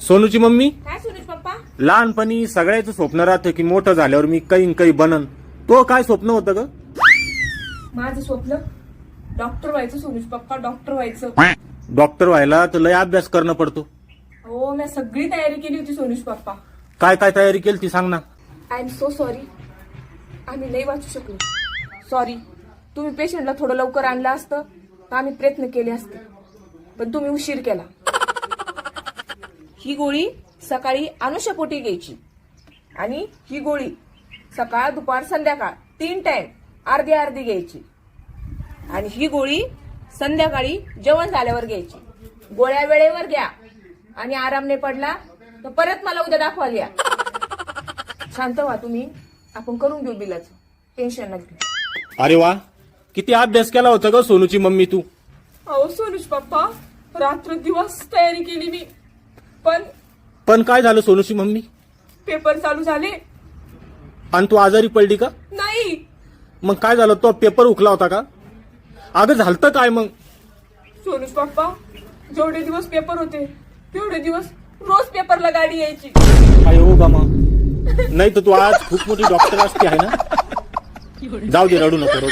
सोनूची mummy, काय सुरेश पप्पा? लहानपणी सगळ्याचं स्वप्न राहतं की मोठं झाल्यावर मी काही बनन. तो काय स्वप्न होतं ग? माझं स्वप्न डॉक्टर व्हायचं सुरेश पप्पा, डॉक्टर व्हायचं. डॉक्टर व्हायला तर लय अभ्यास करणं पडतो. हो, मी सगळी तयारी केली होती सोनुष पप्पा. काय काय तयारी केली ती सांग ना. आय एम सो सॉरी, आम्ही नाही वाचू शकलो. सॉरी. तुम्ही पेशंटला थोडं लवकर आणलं असतं तर आम्ही प्रयत्न केले असते, पण तुम्ही उशीर केला. ही गोळी सकाळी अनुषापोटी घ्यायची आणि ही गोळी सकाळ दुपार संध्याकाळ 3 टाइम अर्धी अर्धी घ्यायची आणि ही गोळी संध्याकाळी जेवण झाल्यावर घ्यायची. गोळ्या वेळेवर घ्या आणि आराम नाही पडला तर परत मला उद्या दाखवायला या. शांत व्हा तुम्ही, आपण करून घेऊ बिलाचं, टेन्शन नका घेऊ. अरे वा, किती अभ्यास केला होता ग सोनूची मम्मी तू. अहो सोनुष पप्पा, रात्र दिवस तयारी केली मी, पण काय झालं सोनूची मम्मी? पेपर चालू झाले. आणि तू आजारी पडली का? नाही. मग काय झालं? तो पेपर उकला होता का? अगं झालतं काय मग? सोनुष पप्पा, जेवढे दिवस पेपर होते तेवढे दिवस रोज पेपरला गाडी यायची. अरे हो गा मग, नाही तर तू आज खूप मोठी डॉक्टर असते आहे ना. जाऊ दे, रडू नको.